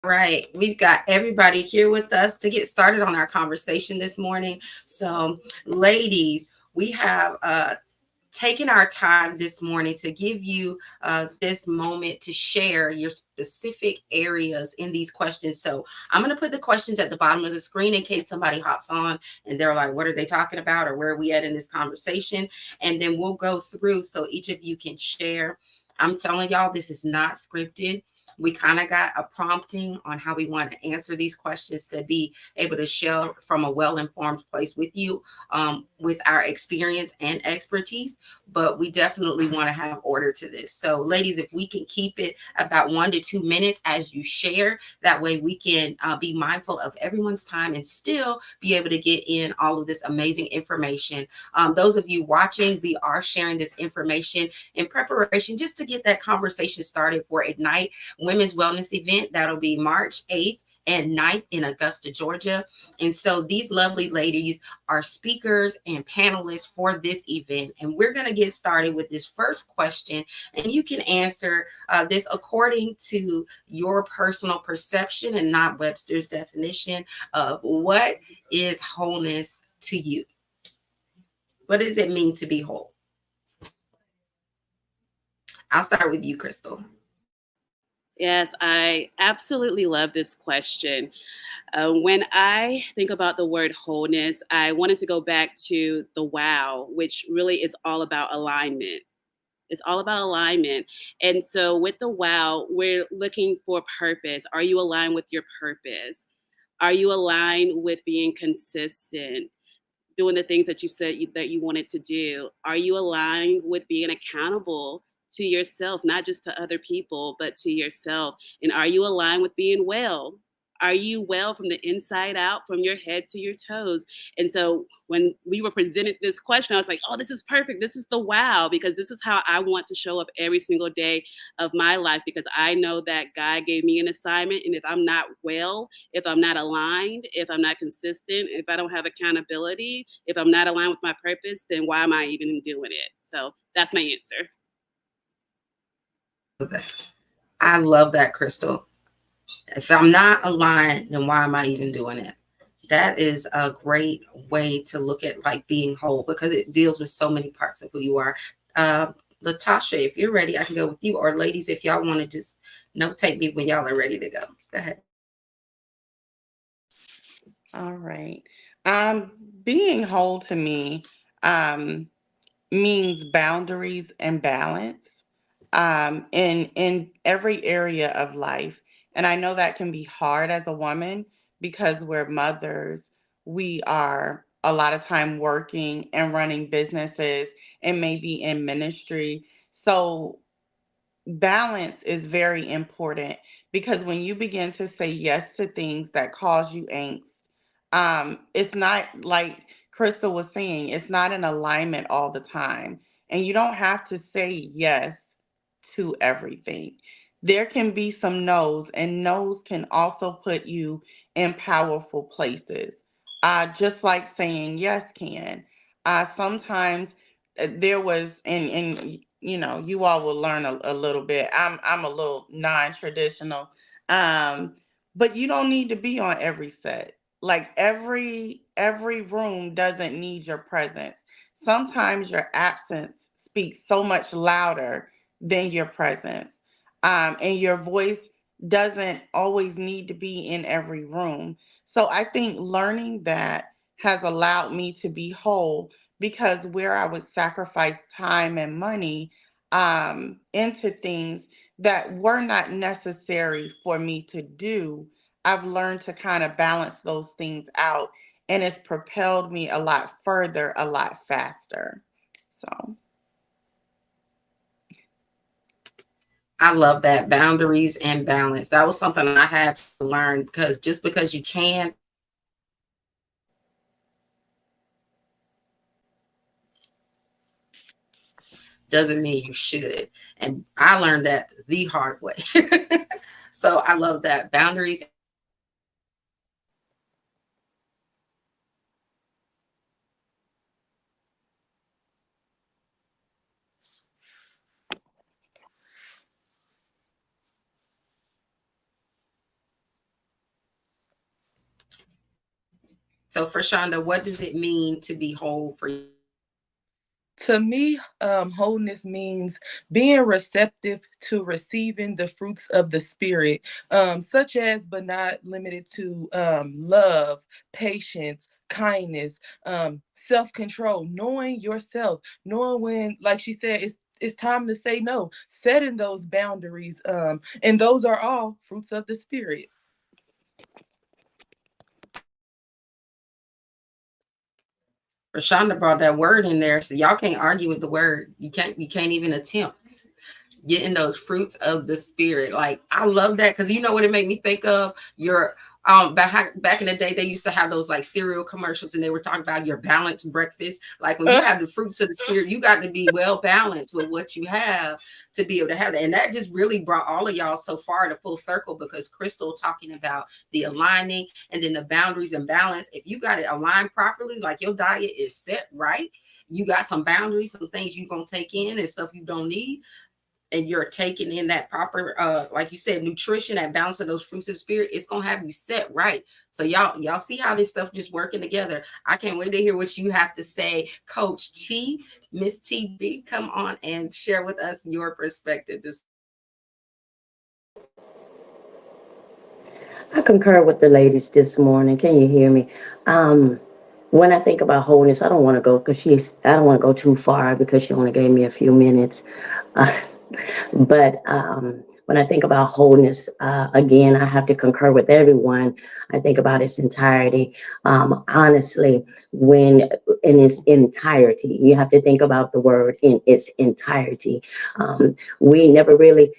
Right. We've got everybody here with us to get started on our conversation this morning. So, ladies, we have taken our time this morning to give you this moment to share your specific areas in these questions. So, I'm going to put the questions at the bottom of the screen in case somebody hops on and they're like, what are they talking about? Or where are we at in this conversation? And then we'll go through so each of you can share. I'm telling y'all, this is not scripted. We kind of got a prompting on how we want to answer these questions to be able to share from a well-informed place with you, with our experience and expertise. But we definitely want to have order to this. So, ladies, if we can keep it about 1 to 2 minutes as you share, that way we can be mindful of everyone's time and still be able to get in all of this amazing information. Those of you watching, we are sharing this information in preparation just to get that conversation started for Ignite Women's Wellness event. That'll be March 8th and 9th in Augusta, Georgia. And so these lovely ladies are speakers and panelists for this event. And we're going to get started with this first question. And you can answer this according to your personal perception and not Webster's definition of what is wholeness to you. What does it mean to be whole? I'll start with you, Crystal. Yes, I absolutely love this question. When I think about the word wholeness, I wanted to go back to the wow, which really is all about alignment. It's all about alignment. And so with the wow, we're looking for purpose. Are you aligned with your purpose? Are you aligned with being consistent, doing the things that you said that you wanted to do? Are you aligned with being accountable to yourself, not just to other people, but to yourself? And are you aligned with being well? Are you well from the inside out, from your head to your toes? And so when we were presented this question, I was like, oh, this is perfect. This is the wow, because this is how I want to show up every single day of my life, because I know that God gave me an assignment. And if I'm not well, if I'm not aligned, if I'm not consistent, if I don't have accountability, if I'm not aligned with my purpose, then why am I even doing it? So that's my answer. I love that, Crystal. If I'm not aligned, then why am I even doing it? That is a great way to look at like being whole because it deals with so many parts of who you are. Uh, Latasha, if you're ready, I can go with you. Or ladies, if y'all want to just notate me when y'all are ready to go. Go ahead. All right. Being whole to me um, means boundaries and balance in every area of life. And I know that can be hard as a woman because we're mothers. We are a lot of time working and running businesses and maybe in ministry. So balance is very important because when you begin to say yes to things that cause you angst, it's not like Crystal was saying, it's not in alignment all the time. And you don't have to say yes to everything. There can be some no's, and no's can also put you in powerful places. Just like saying yes can. Sometimes there was, and you know, you all will learn a little bit. I'm a little non-traditional, um, but you don't need to be on every set. Like every room doesn't need your presence. Sometimes your absence speaks so much louder than your presence. And your voice doesn't always need to be in every room. So I think learning that has allowed me to be whole because where I would sacrifice time and money into things that were not necessary for me to do, I've learned to kind of balance those things out, and it's propelled me a lot further, a lot faster. So, I love that boundaries and balance. That was something I had to learn because just because you can doesn't mean you should. And I learned that the hard way. So I love that boundaries. So for Shonda, what does it mean to be whole for you? To me, wholeness means being receptive to receiving the fruits of the spirit, such as but not limited to love, patience, kindness, self-control, knowing yourself, knowing when, like she said, it's time to say no, setting those boundaries, and those are all fruits of the spirit. Rashonda brought that word in there, so y'all can't argue with the word. You can't even attempt getting those fruits of the spirit. Like I love that because you know what it made me think of? Your back in the day they used to have those like cereal commercials and they were talking about your balanced breakfast. Like when you have the fruits of the spirit, you got to be well balanced with what you have to be able to have that. And that just really brought all of y'all so far to full circle because Crystal talking about the aligning and then the boundaries and balance. If you got it aligned properly, like your diet is set right, you got some boundaries, some things you're gonna take in and stuff you don't need, and you're taking in that proper like you said, nutrition, that balance of those fruits of the spirit, it's gonna have you set right. So y'all see how this stuff just working together. I can't wait to hear what you have to say, Coach T. Miss TB, come on and share with us your perspective this. I concur with the ladies this morning. Can you hear me? Um, when I think about wholeness, I don't want to go because I don't want to go too far because she only gave me a few minutes. Uh, but when I think about wholeness, again, I have to concur with everyone. I think about its entirety. Honestly, when in its entirety, you have to think about the word in its entirety. We never really.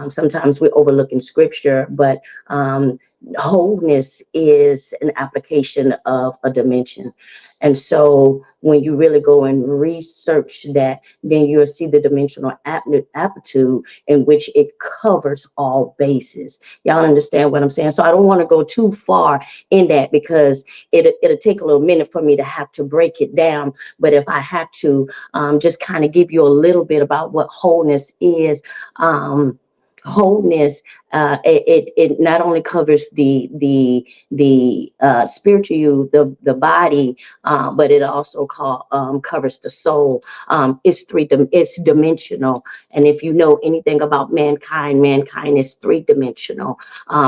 Sometimes we overlook in scripture, but wholeness is an application of a dimension. And so when you really go and research that, then you'll see the dimensional aptitude in which it covers all bases. Y'all understand what I'm saying? So I don't want to go too far in that because it'll take a little minute for me to have to break it down. But if I had to just kind of give you a little bit about what wholeness is, wholeness it not only covers the spiritual you, the body, but it also covers the soul. It's dimensional, and if you know anything about mankind is three-dimensional.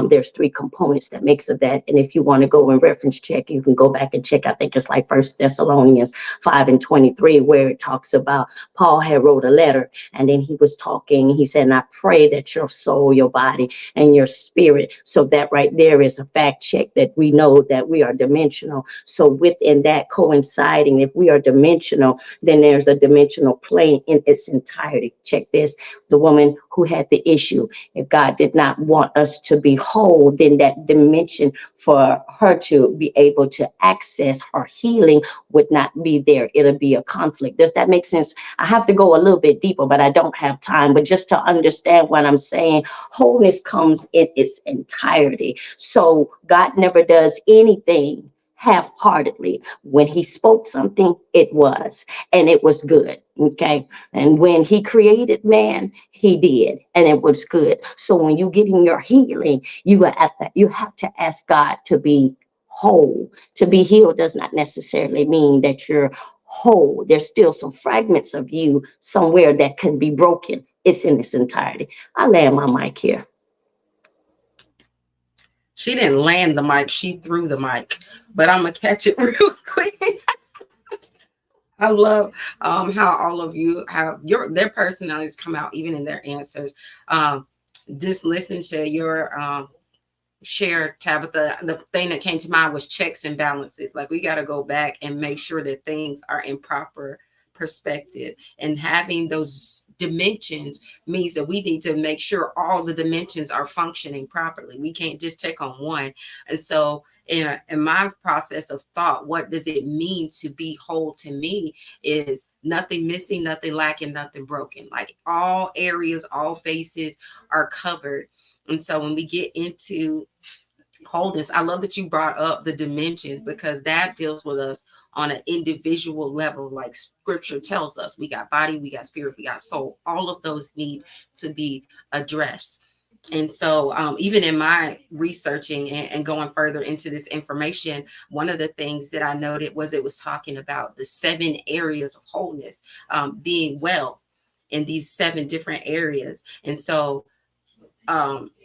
There's three components that makes of that, and if you want to go and reference check, you can go back and check. I think it's like First Thessalonians 5:23, where it talks about Paul had wrote a letter, and then he was talking. He said, "And I pray that your soul, your body, and your spirit." So that right there is a fact check that we know that we are dimensional. So within that coinciding, if we are dimensional, then there's a dimensional plane in its entirety. Check this. The woman who had the issue, if God did not want us to be whole, then that dimension for her to be able to access her healing would not be there. It'll be a conflict. Does that make sense? I have to go a little bit deeper, but I don't have time. But just to understand what I'm saying, wholeness comes in its entirety. So God never does anything half-heartedly. When he spoke something, it was, and it was good. Okay. And when he created man, he did, and it was good. So when you get in your healing, you have to ask God to be whole. To be healed does not necessarily mean that you're whole. There's still some fragments of you somewhere that can be broken. It's in its entirety. I land my mic here. She didn't land the mic, she threw the mic, but I'm gonna catch it real quick. I love how all of you have their personalities come out even in their answers. Um, just listen to your share, Tabitha. The thing that came to mind was checks and balances. Like we got to go back and make sure that things are in proper perspective, and having those dimensions means that we need to make sure all the dimensions are functioning properly. We can't just check on one. And so in my process of thought, what does it mean to be whole to me is nothing missing, nothing lacking, nothing broken. Like all areas, all bases are covered. And so when we get into wholeness, I love that you brought up the dimensions because that deals with us on an individual level. Like scripture tells us, we got body, we got spirit, we got soul. All of those need to be addressed. And so, even in my researching and going further into this information, one of the things that I noted was it was talking about the 7 areas of wholeness, being well in these 7 different areas. And so,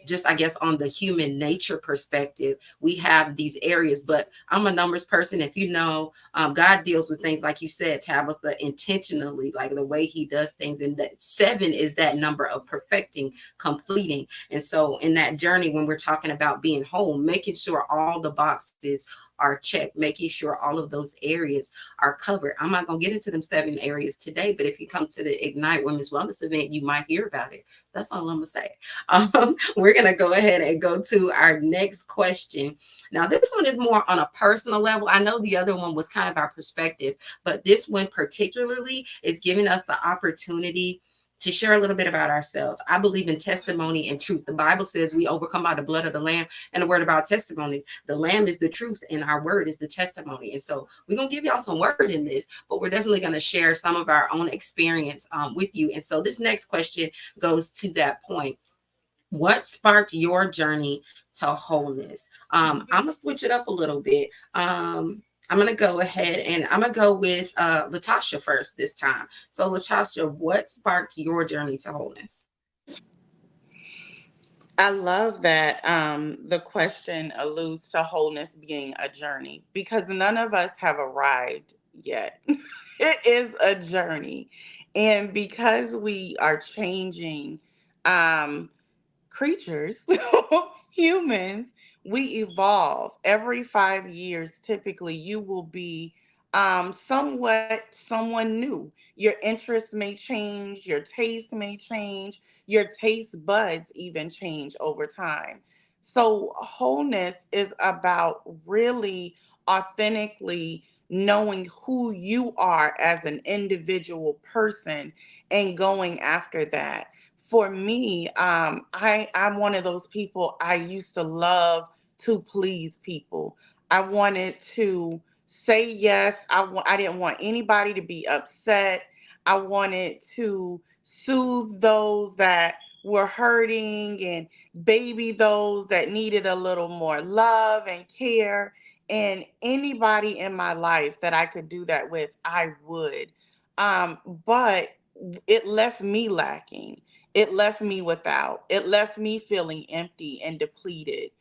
just I guess on the human nature perspective, we have these areas, but I'm a numbers person. If you know, God deals with things like you said, Tabitha, intentionally, like the way He does things. And that 7 is that number of perfecting, completing. And so, in that journey, when we're talking about being whole, making sure all the boxes are checked, making sure all of those areas are covered. I'm not going to get into them 7 areas today, but if you come to the Ignite Women's Wellness event, you might hear about it. That's all I'm going to say. We're going to go ahead and go to our next question. Now, this one is more on a personal level. I know the other one was kind of our perspective, but this one particularly is giving us the opportunity to share a little bit about ourselves. I believe in testimony and truth. The Bible says we overcome by the blood of the Lamb and the word about testimony. The Lamb is the truth, and our word is the testimony. And so we're going to give y'all some word in this, but we're definitely going to share some of our own experience with you. And so this next question goes to that point. What sparked your journey to wholeness? I'm gonna switch it up a little bit. I'm gonna go ahead and I'm gonna go with Latasha first this time. So, Latasha, what sparked your journey to wholeness? I love that the question alludes to wholeness being a journey because none of us have arrived yet. It is a journey. And because we are changing, um, creatures, humans, we evolve. Every 5 years, typically, you will be somewhat someone new. Your interests may change, your taste may change, your taste buds even change over time. So, wholeness is about really authentically knowing who you are as an individual person and going after that. For me, I'm one of those people. I used to love to please people. I wanted to say yes. I didn't want anybody to be upset. I wanted to soothe those that were hurting and baby those that needed a little more love and care. And anybody in my life that I could do that with, I would. But it left me lacking. It left me without. It left me feeling empty and depleted.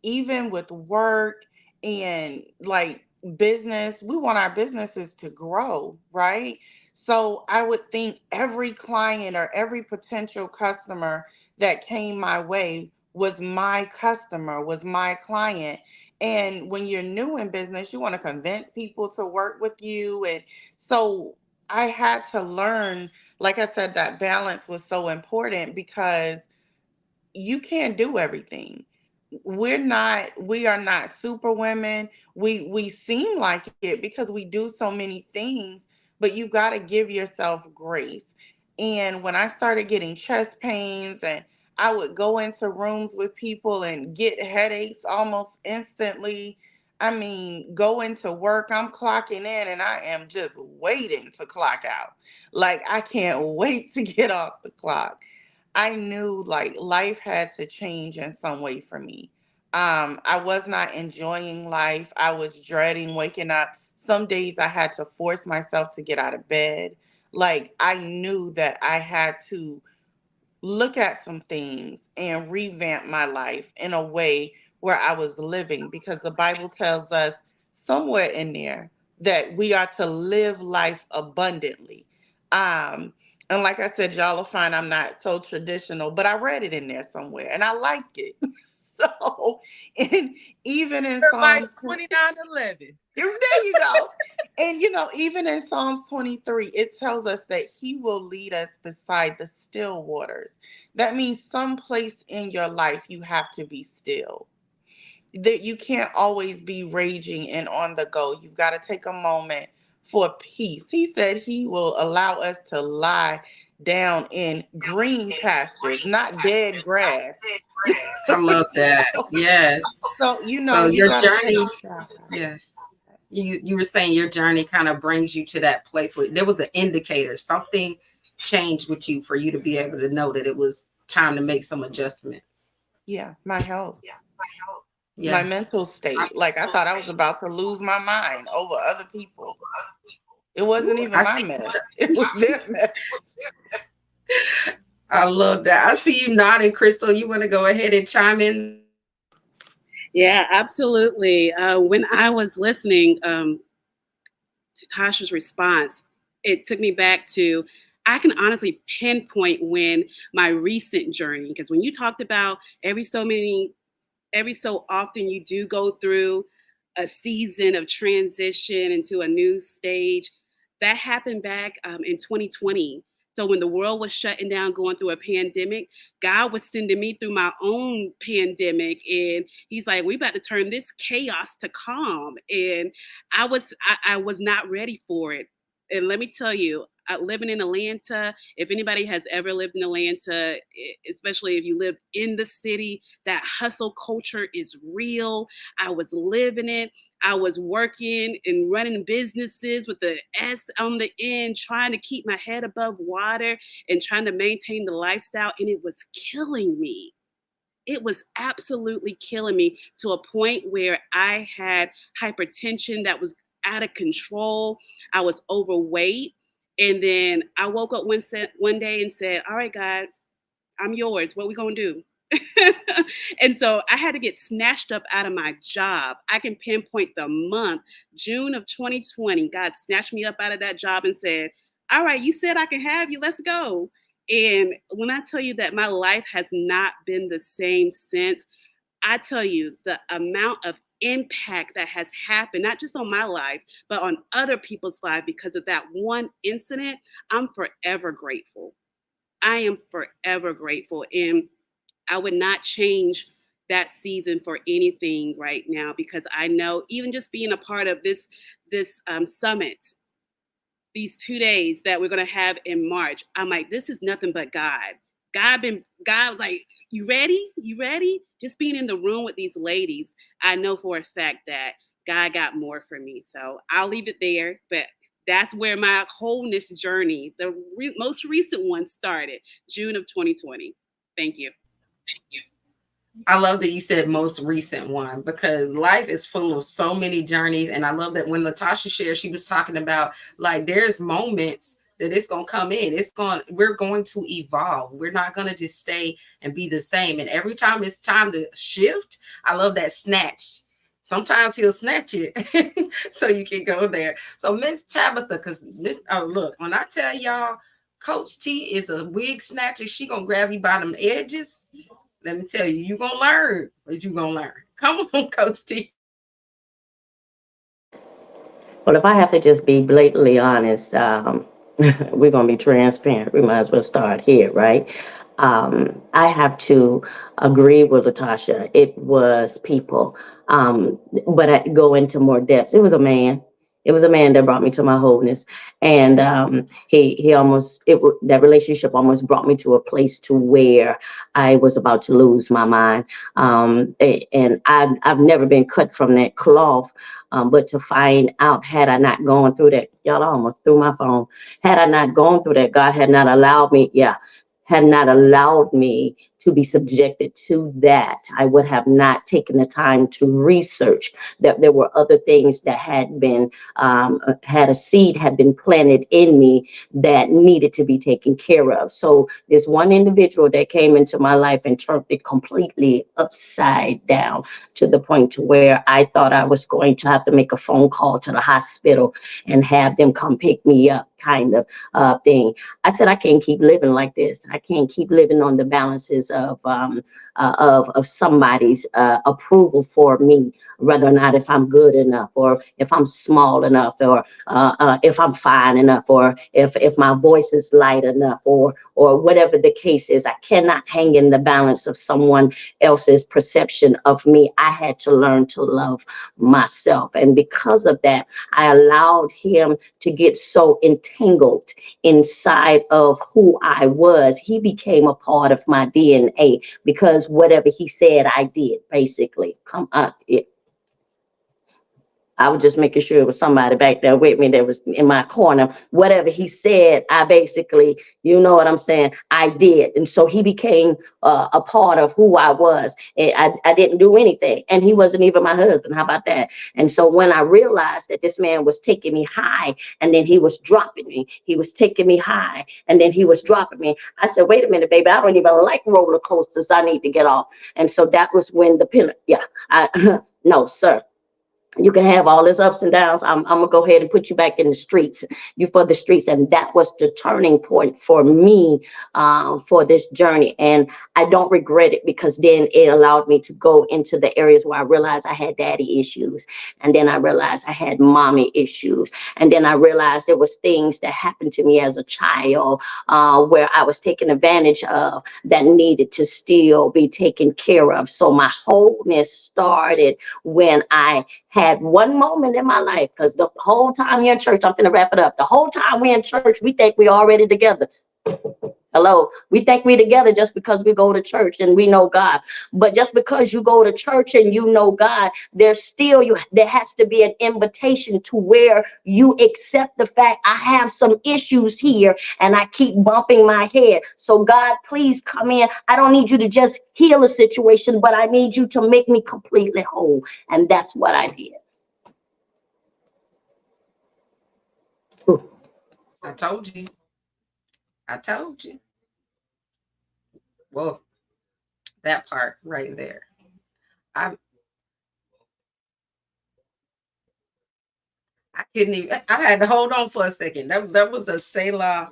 Even with work and like business, we want our businesses to grow, right? So I would think every client or every potential customer that came my way was my customer, was my client. And when you're new in business, you want to convince people to work with you. And so I had to learn, like I said, that balance was so important because you can't do everything. We are not super women. We seem like it because we do so many things, but you got to give yourself grace. And when I started getting chest pains and I would go into rooms with people and get headaches almost instantly. I mean, go into work, I'm clocking in and I am just waiting to clock out. Like I can't wait to get off the clock. I knew like life had to change in some way for me. I was not enjoying life. I was dreading waking up. Some days I had to force myself to get out of bed. Like I knew that I had to look at some things and revamp my life in a way where I was living because the Bible tells us somewhere in there that we are to live life abundantly. Um, and like I said, y'all will find I'm not so traditional, but I read it in there somewhere and I like it. So, and even in Jeremiah Psalms 29:11. there you go. And even in Psalms 23, it tells us that he will lead us beside the still waters. That means someplace in your life you have to be still. That you can't always be raging and on the go. You've got to take a moment for peace. He said he will allow us to lie down in green pastures, not dead grass. I love that. Yes. So, So you your got to journey, trust God. yeah. You were saying your journey kind of brings you to that place where there was an indicator, something changed with you for you to be able to know that it was time to make some adjustments. Yeah, my health, my Yeah. mental state. Like I thought I was about to lose my mind over other people. It wasn't Ooh, even I my see. mess. It was their mess. I love that. I see you nodding, Crystal. You want to go ahead and chime in there? Yeah, absolutely. When I was listening to Tasha's response, it took me back to, I can honestly pinpoint when my recent journey, because when you talked about every so often you do go through a season of transition into a new stage. That happened back in 2020. So when the world was shutting down, going through a pandemic, God was sending me through my own pandemic, and He's like, "We about to turn this chaos to calm." And I was not ready for it. And let me tell you, living in Atlanta, if anybody has ever lived in Atlanta, especially if you live in the city, that hustle culture is real. I was living it. I was working and running businesses with the S on the end, trying to keep my head above water and trying to maintain the lifestyle. And it was killing me. It was absolutely killing me to a point where I had hypertension that was out of control. I was overweight. And then I woke up one day and said, "All right, God, I'm yours. What we gonna do?" And so I had to get snatched up out of my job. I can pinpoint the month, June of 2020. God snatched me up out of that job and said, "All right, you said I can have you. Let's go." And when I tell you that my life has not been the same since, I tell you the amount of impact that has happened, not just on my life, but on other people's life because of that one incident, I'm forever grateful. I am forever grateful. And I would not change that season for anything right now, because I know even just being a part of this summit, these 2 days that we're gonna have in March, I'm like, this is nothing but God. God was like, "You ready? You ready?" Just being in the room with these ladies, I know for a fact that God got more for me. So I'll leave it there. But that's where my wholeness journey, the most recent one, started, June of 2020. Thank you. I love that you said most recent one because life is full of so many journeys. And I love that when Latasha shared, she was talking about like there's moments that it's gonna come in. We're going to evolve. We're not gonna just stay and be the same. And every time it's time to shift, I love that snatch. Sometimes he'll snatch it so you can go there. So Miss Tabitha, because Miss oh look, when I tell y'all Coach T is a wig snatcher, she gonna grab you by them edges. Let me tell you, you're gonna learn what you're gonna learn. Come on, Coach T. Well, if I have to just be blatantly honest, we're going to be transparent. We might as well start here, right? I have to agree with Latasha. It was people. But I go into more depth. It was a man. It was a man that brought me to my wholeness, and he almost that relationship almost brought me to a place to where I was about to lose my mind. And I've never been cut from that cloth, but to find out, had I not gone through that, y'all I almost threw my phone. Had I not gone through that, God had not allowed me, yeah, had not allowed me to be subjected to that, I would have not taken the time to research that there were other things that had been, had a seed had been planted in me that needed to be taken care of. So this one individual that came into my life and turned it completely upside down to the point to where I thought I was going to have to make a phone call to the hospital and have them come pick me up, kind of thing. I said, I can't keep living like this. I can't keep living on the balances of somebody's approval for me, whether or not if I'm good enough, or if I'm small enough, or if I'm fine enough, or if my voice is light enough, or whatever the case is. I cannot hang in the balance of someone else's perception of me. I had to learn to love myself, and because of that, I allowed him to get so entangled inside of who I was. He became a part of my DNA because whatever he said, I did, basically. Come up. I was just making sure it was somebody back there with me that was in my corner. Whatever he said, I basically, you know what I'm saying, I did. And so he became a part of who I was. And I didn't do anything. And he wasn't even my husband. How about that? And so when I realized that this man was taking me high and then he was dropping me, he was taking me high and then he was dropping me. I said, wait a minute, baby, I don't even like roller coasters. I need to get off. And so that was when the pin, yeah, no, sir, you can have all this ups and downs. I'm gonna go ahead and put you back in the streets. You for the streets, and that was the turning point for me, for this journey. And I don't regret it because then it allowed me to go into the areas where I realized I had daddy issues, and then I realized I had mommy issues, and then I realized there was things that happened to me as a child, where I was taken advantage of that needed to still be taken care of. So my wholeness started when I had one moment in my life, because the whole time you're in church, I'm gonna wrap it up. The whole time we're in church, we think we already together. Hello, we think we together just because we go to church and we know God. But just because you go to church and you know God, there's still there has to be an invitation to where you accept the fact I have some issues here and I keep bumping my head. So God, please come in. I don't need you to just heal a situation, but I need you to make me completely whole. And that's what I did. Ooh. I told you. I told you. Well, that part right there. I I couldn't even. I had to hold on for a second. That was a Selah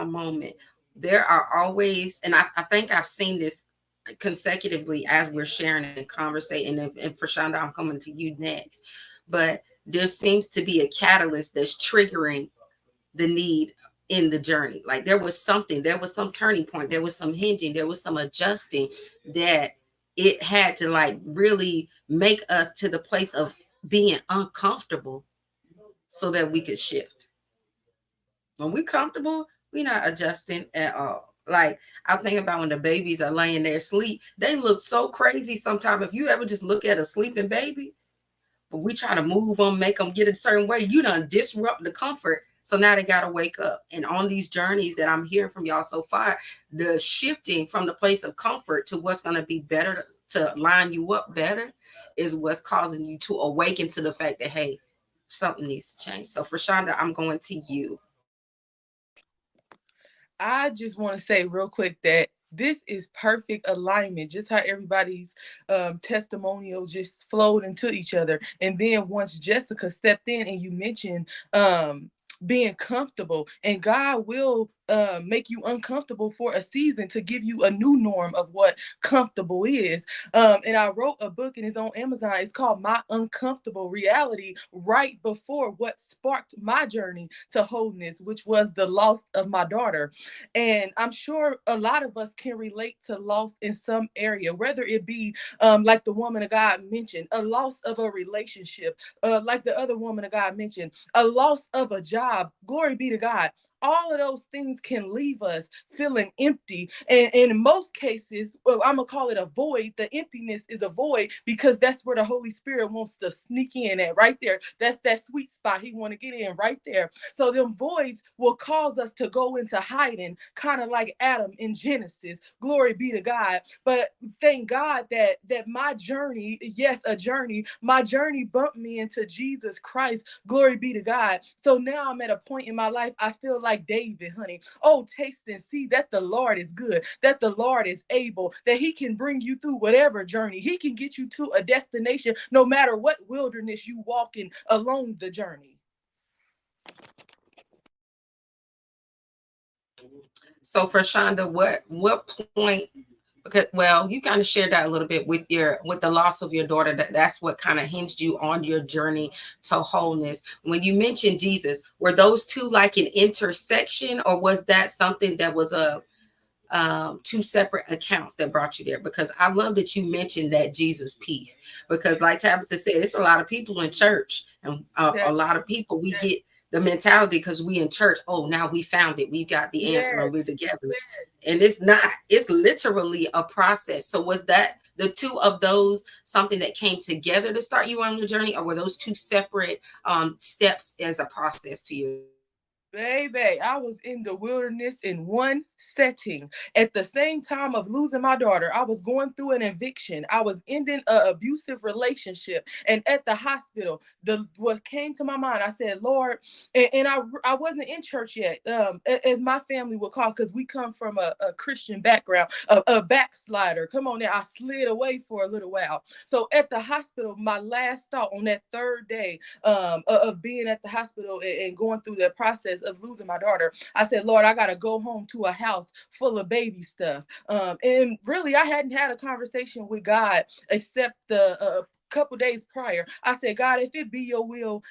moment. There are always, and I think I've seen this consecutively as we're sharing and conversating. And for Shonda, I'm coming to you next. But there seems to be a catalyst that's triggering the need in the journey. Like there was some turning point, there was some hinging, there was some adjusting that it had to like really make us to the place of being uncomfortable so that we could shift. When we're comfortable, we're not adjusting at all. Like I think about when the babies are laying there asleep, they look so crazy sometimes. If you ever just look at a sleeping baby, but we try to move them, make them get a certain way, you done disrupt the comfort. So now they got to wake up. And on these journeys that I'm hearing from y'all so far, the shifting from the place of comfort to what's going to be better to line you up better is what's causing you to awaken to the fact that, hey, something needs to change. So for Shonda, I'm going to you. I just want to say real quick that this is perfect alignment, just how everybody's testimonial just flowed into each other. And then once Jessica stepped in and you mentioned being comfortable, and God will make you uncomfortable for a season to give you a new norm of what comfortable is. And I wrote a book and it's on Amazon. It's called My Uncomfortable Reality, right before what sparked my journey to wholeness, which was the loss of my daughter. And I'm sure a lot of us can relate to loss in some area, whether it be like the woman of God mentioned, a loss of a relationship, like the other woman of God mentioned, a loss of a job. Glory be to God. All of those things can leave us feeling empty. And in most cases, well, I'm going to call it a void. The emptiness is a void because that's where the Holy Spirit wants to sneak in at right there. That's that sweet spot. He want to get in right there. So them voids will cause us to go into hiding, kind of like Adam in Genesis. Glory be to God. But thank God that my journey, yes, a journey, my journey bumped me into Jesus Christ. Glory be to God. So now I'm at a point in my life, I feel like David, honey. Oh, taste and see that the Lord is good, that the Lord is able, that he can bring you through whatever journey. He can get you to a destination no matter what wilderness you walk in along the journey. So for Shonda, what point? Okay, well, you kind of shared that a little bit with the loss of your daughter. That's what kind of hinged you on your journey to wholeness. When you mentioned Jesus, were those two like an intersection, or was that something that was a two separate accounts that brought you there? Because I love that you mentioned that Jesus piece, because like Tabitha said, it's a lot of people in church, and a lot of people, we get the mentality because we in church, oh, now we found it, we got the answer, Yes. and we're together. And it's not, it's literally a process. So was that the two of those something that came together to start you on your journey, or were those two separate steps as a process to your journey? Baby, I was in the wilderness in one setting. At the same time of losing my daughter, I was going through an eviction. I was ending an abusive relationship. And at the hospital, the what came to my mind, I said, Lord, and I wasn't in church yet, as my family would call, because we come from a Christian background, a backslider. Come on now, I slid away for a little while. So at the hospital, my last thought on that third day of being at the hospital and going through the process of losing my daughter, I said, Lord, I got to go home to a house full of baby stuff. And really, I hadn't had a conversation with God except the couple days prior. I said, God, if it be your will,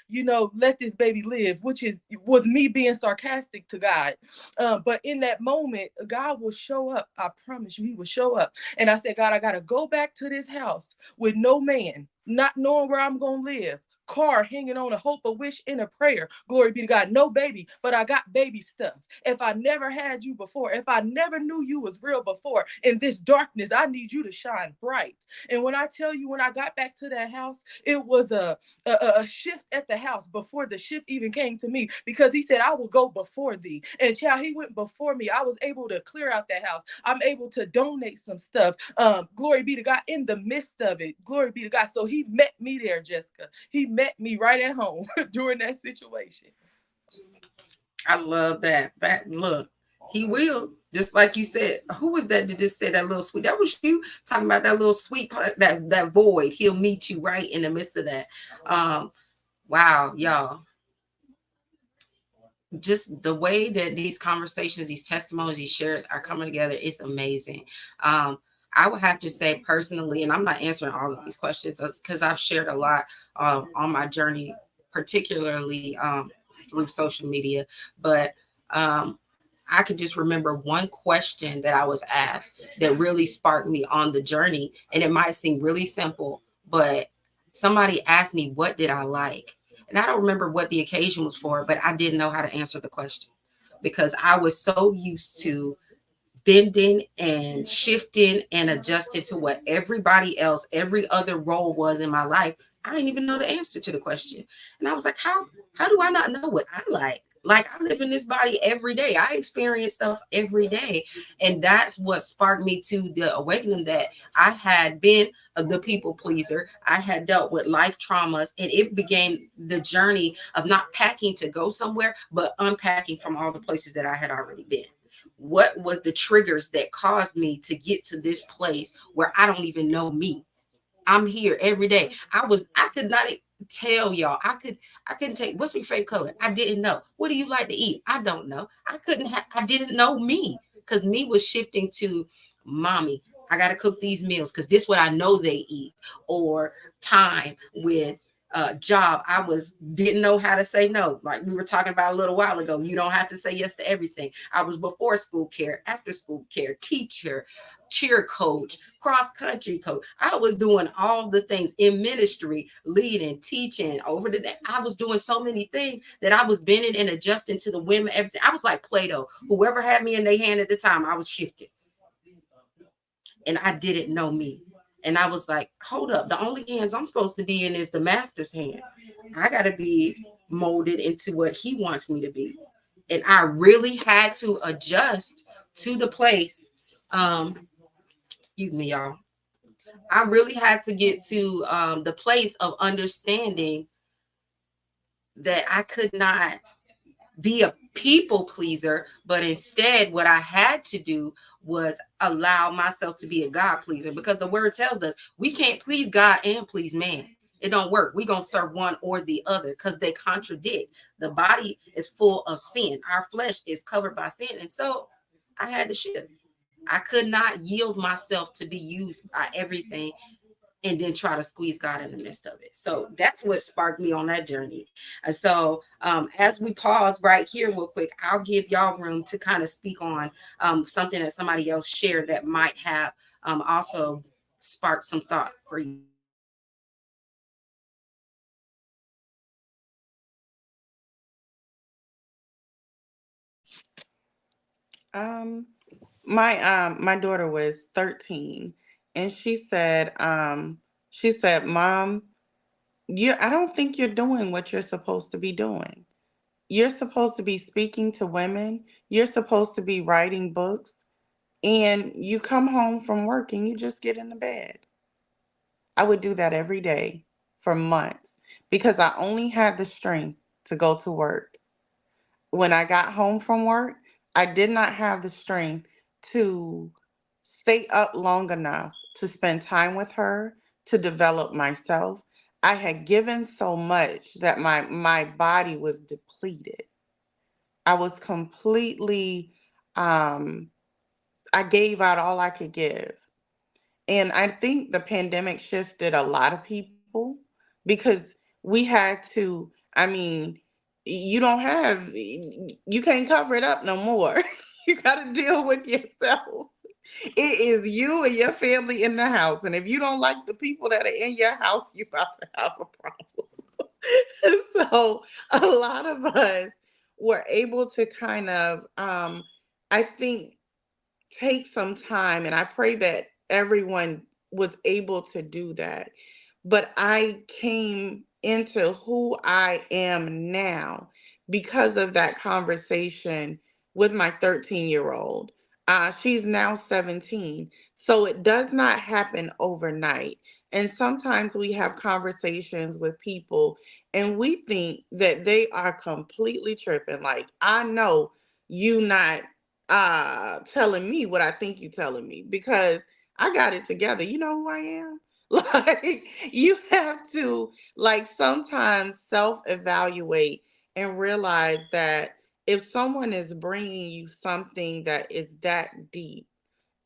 let this baby live, which was me being sarcastic to God. But in that moment, God will show up. I promise you, he will show up. And I said, God, I got to go back to this house with no man, not knowing where I'm going to live, car hanging on a hope, a wish, and a prayer. Glory be to God. No baby, but I got baby stuff. If I never had you before, if I never knew you was real before, in this darkness, I need you to shine bright. And when I tell you, when I got back to that house, it was a shift at the house before the shift even came to me, because he said, I will go before thee. And child, he went before me. I was able to clear out that house. I'm able to donate some stuff. Glory be to God in the midst of it. Glory be to God. So he met me there, Jessica. He met me right at home during that situation. I love that. That look, he will. Just like you said, who was that that just said that little sweet? That was you talking about that little sweet that void. He'll meet you right in the midst of that. Um, wow, y'all. Just the way that these conversations, these testimonies, these shares are coming together is amazing. Um, I would have to say personally, and I'm not answering all of these questions because I've shared a lot on my journey, particularly through social media. But um, I could just remember one question that I was asked that really sparked me on the journey. And it might seem really simple, but somebody asked me, what did I like? And I don't remember what the occasion was for, but I didn't know how to answer the question because I was so used to bending and shifting and adjusting to what everybody else, every other role was in my life. I didn't even know the answer to the question. And I was like, how do I not know what I like? Like I live in this body every day. I experience stuff every day. And that's what sparked me to the awakening that I had been the people pleaser. I had dealt with life traumas and it began the journey of not packing to go somewhere, but unpacking from all the places that I had already been. What was the triggers that caused me to get to this place where I don't even know me? I'm here every day. I could not tell y'all. I couldn't take what's your favorite color. I didn't know. What do you like to eat? I don't know. I didn't know me because me was shifting to mommy. I gotta cook these meals because this what I know they eat. Or time with job. I was didn't know how to say no. Like we were talking about a little while ago. You don't have to say yes to everything. I was before school care, after school care, teacher, cheer coach, cross country coach. I was doing all the things in ministry, leading, teaching over the day. I was doing so many things that I was bending and adjusting to the women, everything. I was like Play-Doh. Whoever had me in their hand at the time, I was shifting. And I didn't know me. And I was like, hold up, the only hands I'm supposed to be in is the master's hand. I got to be molded into what he wants me to be. And I really had to adjust to the place. Excuse me, y'all. I really had to get to the place of understanding that I could not be a people pleaser, but instead, what I had to do was allow myself to be a God pleaser because the word tells us we can't please God and please man. It don't work. We're going to serve one or the other because they contradict. The body is full of sin. Our flesh is covered by sin. And so I had to shift. I could not yield myself to be used by everything and then try to squeeze God in the midst of it. So that's what sparked me on that journey. And so as we pause right here real quick, I'll give y'all room to kind of speak on something that somebody else shared that might have also sparked some thought for you. My daughter was 13 and she said, Mom, I don't think you're doing what you're supposed to be doing. You're supposed to be speaking to women. You're supposed to be writing books. And you come home from work and you just get in the bed. I would do that every day for months because I only had the strength to go to work. When I got home from work, I did not have the strength to stay up long enough to spend time with her, to develop myself. I had given so much that my body was depleted. I was completely um I gave out all I could give. And I think the pandemic shifted a lot of people because we had to, I mean, you don't have, you can't cover it up no more. You got to deal with yourself. It is you and your family in the house. And if you don't like the people that are in your house, you about to have a problem. So a lot of us were able to kind of, I think, take some time, and I pray that everyone was able to do that. But I came into who I am now because of that conversation with my 13-year-old. She's now 17. So it does not happen overnight. And sometimes we have conversations with people and we think that they are completely tripping. Like, I know you not telling me what I think you telling me because I got it together. You know who I am? Like, you have to, like, sometimes self-evaluate and realize that if someone is bringing you something that is that deep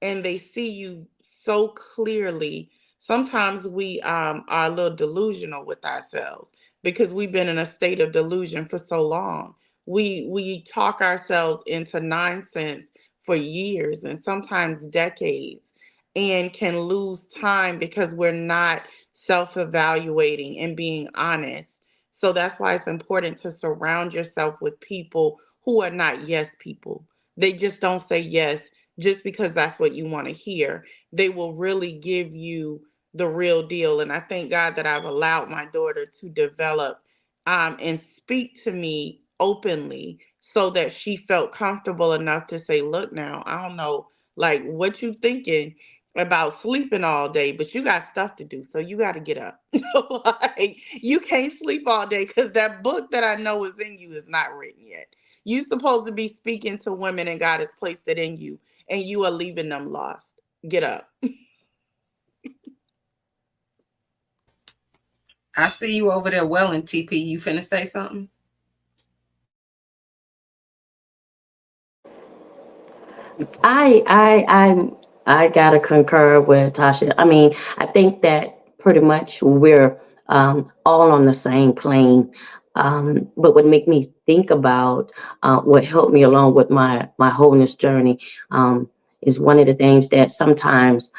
and they see you so clearly, sometimes we are a little delusional with ourselves because we've been in a state of delusion for so long. We talk ourselves into nonsense for years and sometimes decades, and can lose time because we're not self-evaluating and being honest. So that's why it's important to surround yourself with people who are not yes people. They just don't say yes just because that's what you want to hear. They will really give you the real deal. And I thank God that I've allowed my daughter to develop and speak to me openly so that she felt comfortable enough to say, look, now, I don't know, like, what you thinking about sleeping all day, but you got stuff to do. So you got to get up. Like, you can't sleep all day because that book that I know is in you is not written yet. You're supposed to be speaking to women and God has placed it in you and you are leaving them lost. Get up. I see you over there welling, TP. You finna say something? I I I I gotta concur with Tasha. I mean, I think that pretty much we're all on the same plane. But what make me think about what helped me along with my wholeness journey is one of the things that sometimes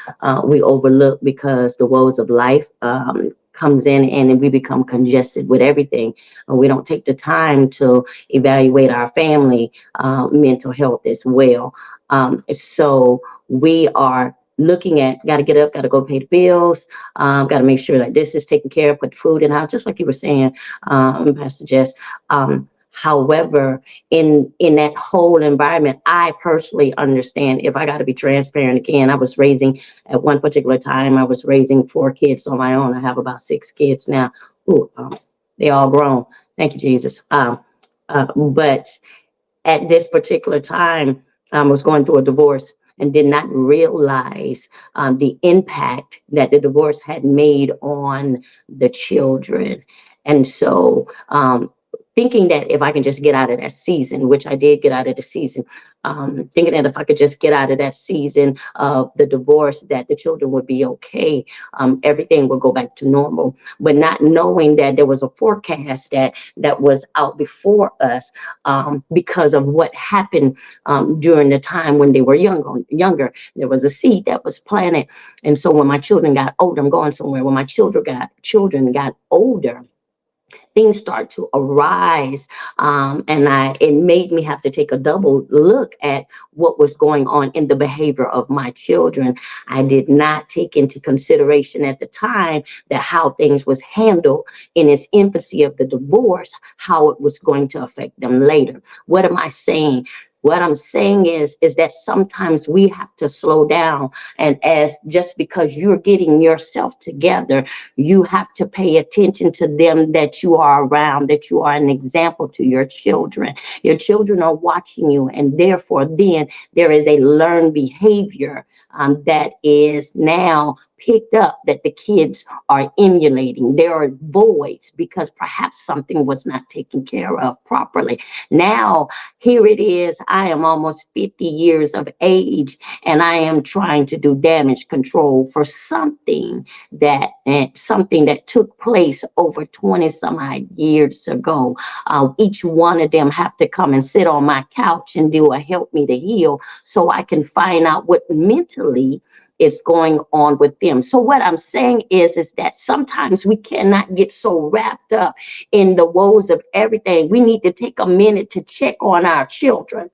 we overlook because the woes of life comes in and then we become congested with everything. And we don't take the time to evaluate our family mental health as well. So we are looking at, got to get up, got to go pay the bills, got to make sure that this is taken care of, put food in the house, just like you were saying, Pastor Jess. However, in that whole environment, I personally understand, if I got to be transparent again, I was raising at one particular time, I was raising 4 kids on my own. I have about 6 kids now. Ooh, they all grown. Thank you, Jesus. But at this particular time, was going through a divorce and did not realize the impact that the divorce had made on the children. And so, thinking that if I can just get out of that season, which I did get out of the season, thinking that if I could just get out of that season of the divorce, that the children would be okay, everything would go back to normal. But not knowing that there was a forecast that was out before us because of what happened during the time when they were younger. There was a seed that was planted, and so when my children got older, I'm going somewhere. When my children got older, things start to arise, and it made me have to take a double look at what was going on in the behavior of my children. I did not take into consideration at the time that how things was handled in its infancy of the divorce, how it was going to affect them later. What am I saying? What I'm saying is that sometimes we have to slow down, and as just because you're getting yourself together, you have to pay attention to them that you are around, that you are an example to your children. Your children are watching you, and therefore, then there is a learned behavior that is now picked up that the kids are emulating. There are voids because perhaps something was not taken care of properly. Now, here it is. I am almost 50 years of age, and I am trying to do damage control for something that took place over 20 some odd years ago. Each one of them have to come and sit on my couch and do a help me to heal so I can find out what mentally is going on with them. So what I'm saying is that sometimes we cannot get so wrapped up in the woes of everything. We need to take a minute to check on our children,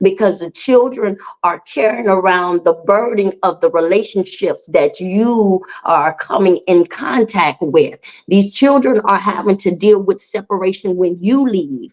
because the children are carrying around the burden of the relationships that you are coming in contact with. These children are having to deal with separation when you leave,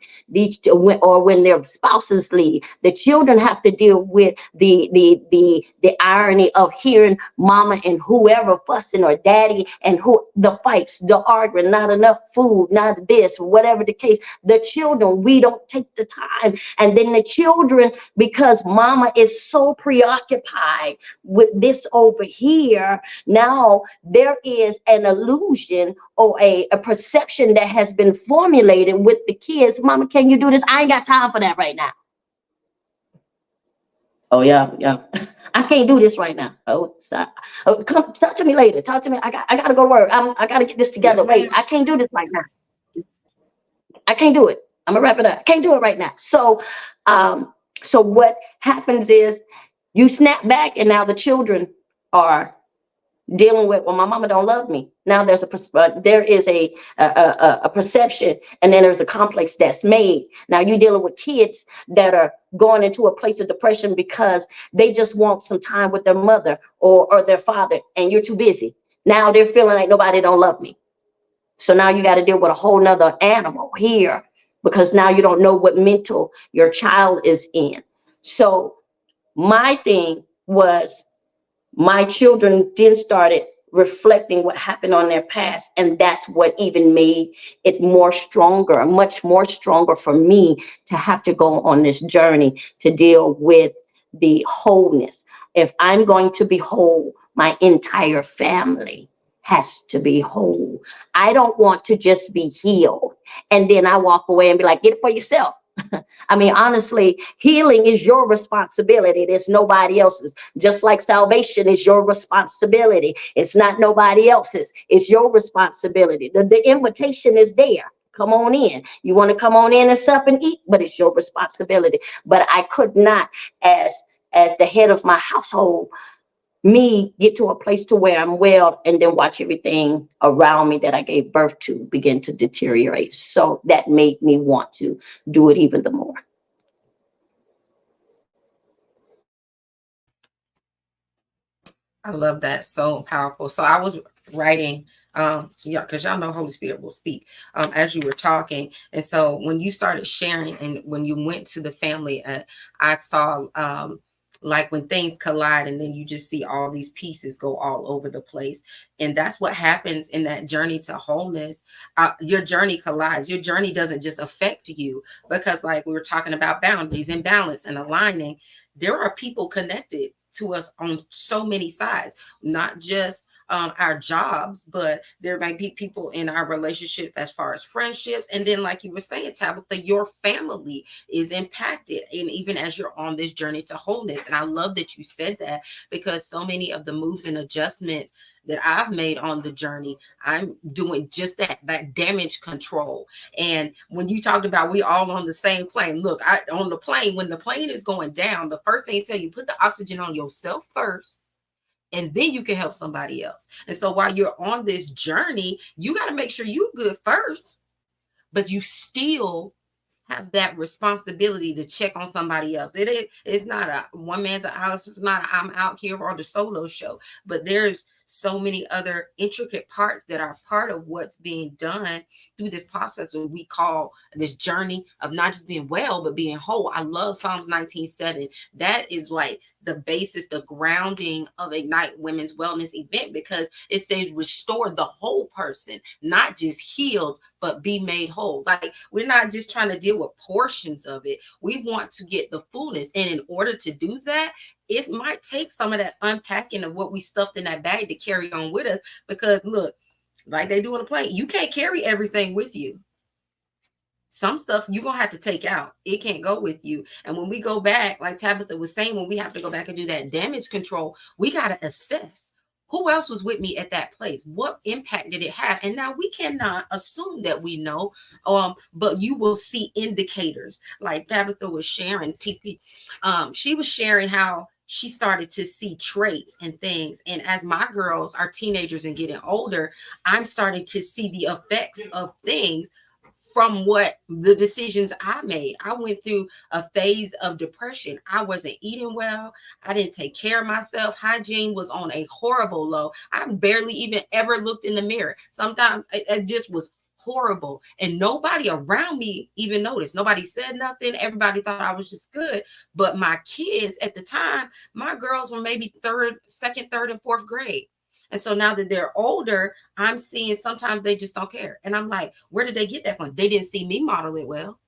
or when their spouses leave. The children have to deal with the irony of hearing mama and whoever fussing, or daddy and who the fights, the arguing, not enough food, not this, whatever the case. The children, we don't take the time, and then the children, because mama is so preoccupied with this over here, now there is an illusion or a perception that has been formulated with the kids. Mama, can you do this? I ain't got time for that right now. Oh yeah, yeah. I can't do this right now. Oh, sorry. Oh, come talk to me later. Talk to me. I gotta go to work. I gotta get this together. Yes, Wait, ma'am. I can't do this right now. I can't do it. I'm gonna wrap it up. I can't do it right now. Um, so what happens is you snap back, and now the children are dealing with, well, my mama don't love me. Now there is a perception, and then there's a complex that's made. Now you're dealing with kids that are going into a place of depression because they just want some time with their mother or their father, and you're too busy. Now they're feeling like nobody don't love me. So now you got to deal with a whole nother animal here, because now you don't know what mental your child is in. So my thing was, my children then started reflecting what happened on their past, and that's what even made it more stronger, much more stronger for me to have to go on this journey to deal with the wholeness. If I'm going to be whole, my entire family has to be whole. I don't want to just be healed and then I walk away and be like, get it for yourself. I mean, honestly, healing is your responsibility. It's nobody else's. Just like salvation is your responsibility. It's not nobody else's. It's your responsibility. The invitation is there. Come on in. You want to come on in and sup and eat, but it's your responsibility. But I could not, as the head of my household, me get to a place to where I'm well and then watch everything around me that I gave birth to begin to deteriorate. So that made me want to do it even the more. I love that. So powerful. So I was writing, yeah, because y'all know Holy Spirit will speak as you were talking. And so when you started sharing and when you went to the family, I saw like when things collide and then you just see all these pieces go all over the place. And that's what happens in that journey to wholeness. Your journey collides. Your journey doesn't just affect you, because like we were talking about boundaries and balance and aligning, there are people connected to us on so many sides, not just our jobs, but there might be people in our relationship as far as friendships. And then, like you were saying, Tabitha, your family is impacted. And even as you're on this journey to wholeness, and I love that you said that, because so many of the moves and adjustments that I've made on the journey, I'm doing just that damage control. And when you talked about we all on the same plane, look, I on the plane, when the plane is going down, the first thing they tell you, put the oxygen on yourself first, and then you can help somebody else. And so while you're on this journey, you got to make sure you're good first, but you still have that responsibility to check on somebody else. It's not a one man's house. It's not a I'm out here or the solo show, but there's so many other intricate parts that are part of what's being done through this process, what we call this journey of not just being well, but being whole. I love Psalms 19:7. That is like the basis, the grounding of Ignite Women's Wellness event, because it says restore the whole person, not just healed, but be made whole. Like, we're not just trying to deal with portions of it. We want to get the fullness. And in order to do that, it might take some of that unpacking of what we stuffed in that bag to carry on with us. Because look, like they do on a plane, you can't carry everything with you. Some stuff you're gonna have to take out. It can't go with you. And when we go back, like Tabitha was saying, when we have to go back and do that damage control, we gotta assess who else was with me at that place. What impact did it have? And now we cannot assume that we know, but you will see indicators. Like Tabitha was sharing, TP, she was sharing how she started to see traits and things. And as my girls are teenagers and getting older, I'm starting to see the effects of things from what the decisions I made. I went through a phase of depression. I wasn't eating well. I didn't take care of myself. Hygiene was on a horrible low. I barely even ever looked in the mirror. Sometimes it just was horrible. And nobody around me even noticed. Nobody said nothing. Everybody thought I was just good. But my kids at the time, my girls were maybe second, third, and fourth grade. And so now that they're older, I'm seeing sometimes they just don't care. And I'm like, where did they get that from? They didn't see me model it well.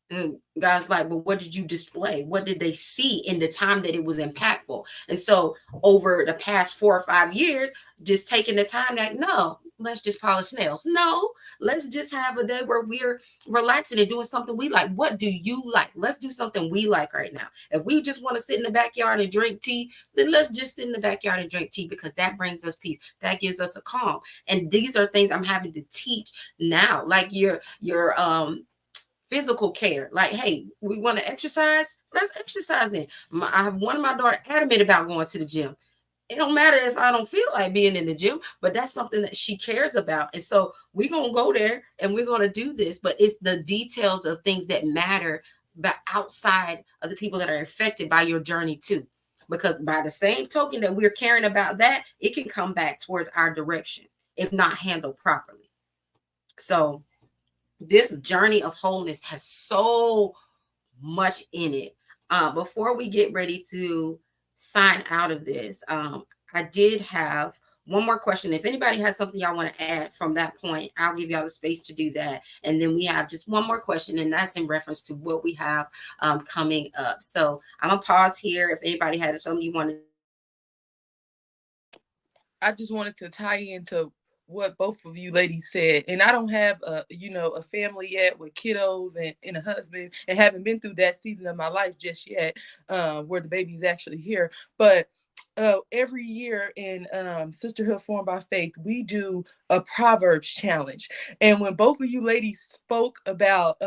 And God's like, well, what did you display? What did they see in the time that it was impactful? And so over the past 4 or 5 years, just taking the time that, no, let's just polish nails. No, let's just have a day where we're relaxing and doing something we like. What do you like? Let's do something we like right now. If we just want to sit in the backyard and drink tea, then let's just sit in the backyard and drink tea, because that brings us peace. That gives us a calm. And these are things I'm having to teach now. Like your physical care. Like, hey, we want to exercise. Let's exercise then. I have one of my daughter adamant about going to the gym. It don't matter if I don't feel like being in the gym, but that's something that she cares about. And so we're going to go there and we're going to do this. But it's the details of things that matter, but outside of the people that are affected by your journey too. Because by the same token that we're caring about that, it can come back towards our direction if not handled properly. So this journey of wholeness has so much in it. Before we get ready to sign out of this, I did have one more question. If anybody has something y'all want to add from that point, I'll give y'all the space to do that. And then we have just one more question, and that's in reference to what we have coming up. So I'm gonna pause here. If anybody has something you want to I just wanted to tie into what both of you ladies said. And I don't have a family yet with kiddos and a husband, and haven't been through that season of my life just yet, where the baby's actually here. But every year in Sisterhood Formed by Faith, we do a Proverbs challenge. And when both of you ladies spoke about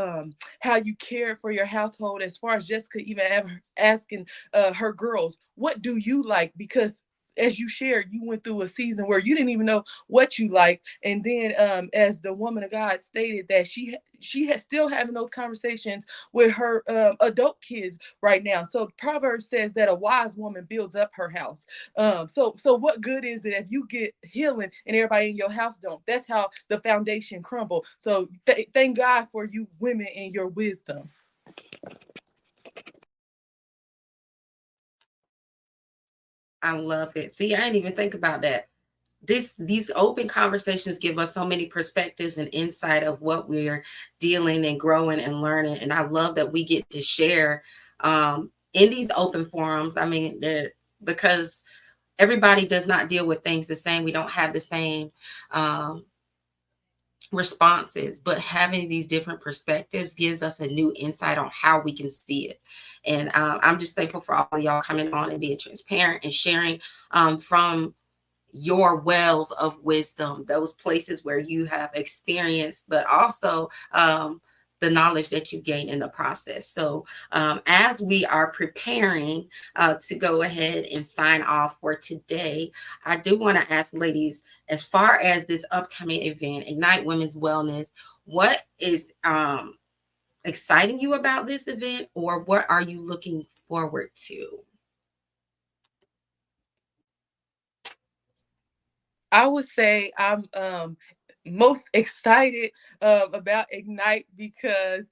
how you cared for your household, as far as Jessica even ever asking her girls, what do you like? Because as you shared, you went through a season where you didn't even know what you like. And then as the woman of God stated, that she has still having those conversations with her adult kids right now. So Proverbs says that a wise woman builds up her house. So what good is it if you get healing and everybody in your house don't? That's how the foundation crumble. So thank God for you women and your wisdom. I love it. See, I didn't even think about that. These open conversations give us so many perspectives and insight of what we're dealing and growing and learning. And I love that we get to share in these open forums. I mean, because everybody does not deal with things the same. We don't have the same um, responses, but having these different perspectives gives us a new insight on how we can see it. And I'm just thankful for all of y'all coming on and being transparent and sharing from your wells of wisdom, those places where you have experienced, but also the knowledge that you gain in the process. So, as we are preparing to go ahead and sign off for today, I do want to ask ladies, as far as this upcoming event, Ignite Women's Wellness, what is exciting you about this event, or what are you looking forward to? I would say I'm most excited about Ignite because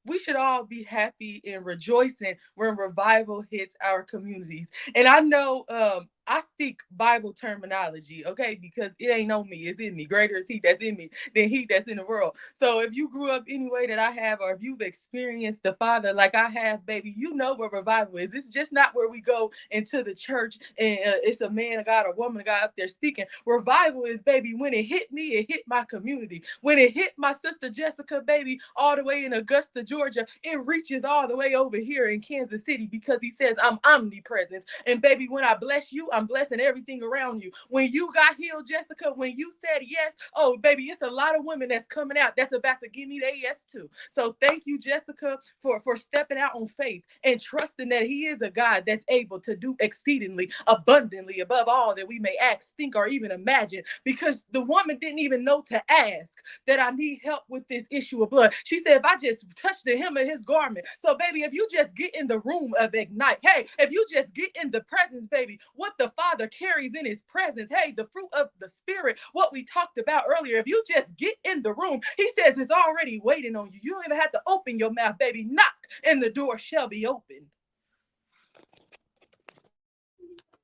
we should all be happy and rejoicing when revival hits our communities. And I know I speak Bible terminology, okay, because it ain't on me, it's in me. Greater is He that's in me than he that's in the world. So if you grew up any way that I have, or if you've experienced the Father like I have, baby, you know what revival is. It's just not where we go into the church and it's a man of God or woman of God up there speaking. Revival is, baby, when it hit me, it hit my community. When it hit my sister Jessica, baby, all the way in Augusta, Georgia, it reaches all the way over here in Kansas City because He says I'm omnipresent. And baby, when I bless you, I'm blessing everything around you. When you got healed, Jessica, when you said yes, oh baby, it's a lot of women that's coming out that's about to give me their yes too. So thank you, Jessica, for stepping out on faith and trusting that He is a God that's able to do exceedingly abundantly above all that we may ask, think, or even imagine. Because the woman didn't even know to ask that I need help with this issue of blood. She said, if I just touch the hem of His garment. So, baby, if you just get in the room of Ignite, hey, if you just get in the presence, baby, what the Father carries in His presence, hey, the fruit of the Spirit, what we talked about earlier, if you just get in the room, He says it's already waiting on you. You don't even have to open your mouth, baby. Knock, and the door shall be opened.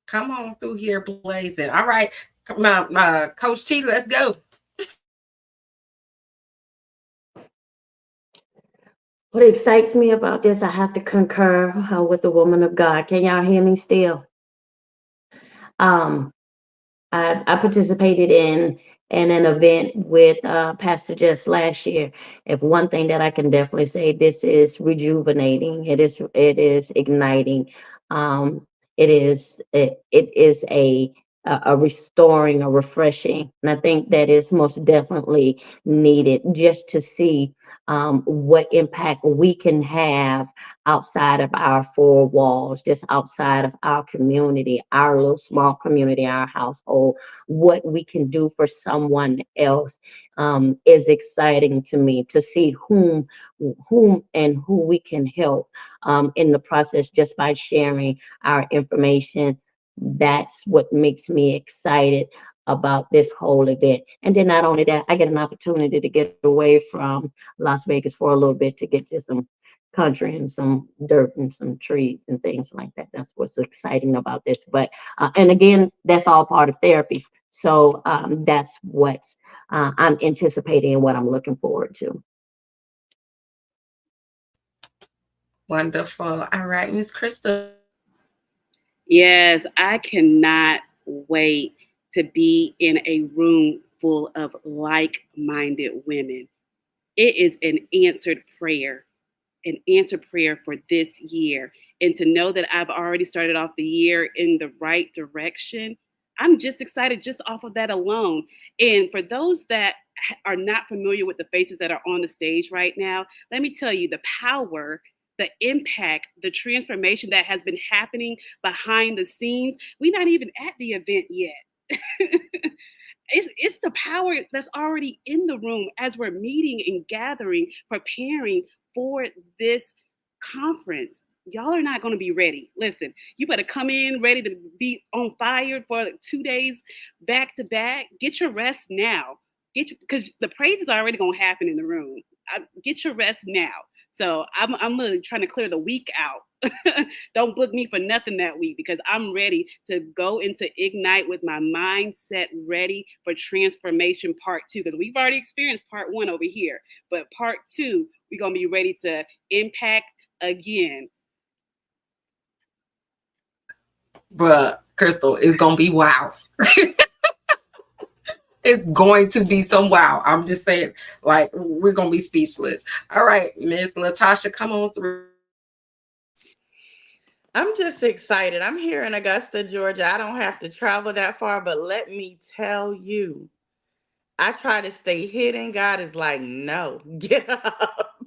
Come on through here blazing. All right, Coach T, let's go. What excites me about this, I have to concur with the woman of God. Can y'all hear me still? Um, I participated in an event with Pastor Jess last year. If one thing that I can definitely say, this is rejuvenating. It is igniting. Um, it is a restoring, a refreshing, and I think that is most definitely needed just to see what impact we can have outside of our four walls, just outside of our community, our little small community, our household, what we can do for someone else is exciting to me to see whom and who we can help in the process just by sharing our information. That's what makes me excited about this whole event. And then not only that, I get an opportunity to get away from Las Vegas for a little bit to get to some country and some dirt and some trees and things like that. That's what's exciting about this. But and again, that's all part of therapy. So that's what I'm anticipating and what I'm looking forward to. Wonderful. All right, Miss Crystal. Yes, I cannot wait to be in a room full of like minded women. It is an answered prayer for this year. And to know that I've already started off the year in the right direction, I'm just excited just off of that alone. And for those that are not familiar with the faces that are on the stage right now, let me tell you the power, the impact, the transformation that has been happening behind the scenes. We're not even at the event yet. It's the power that's already in the room as we're meeting and gathering, preparing for this conference. Y'all are not going to be ready. Listen, you better come in ready to be on fire for like 2 days back to back. Get your rest now. Because the praise is already going to happen in the room. Get your rest now. So I'm literally trying to clear the week out. Don't book me for nothing that week because I'm ready to go into Ignite with my mindset ready for transformation part two. Because we've already experienced part one over here, but part two, we're going to be ready to impact again. Bruh, Crystal, it's gonna be wow. It's going to be some wow. I'm just saying, like, we're gonna be speechless. All right, Miss Latasha, come on through. I'm just excited. I'm here in Augusta, Georgia. I don't have to travel that far, but let me tell you, I try to stay hidden. God is like, no, get up,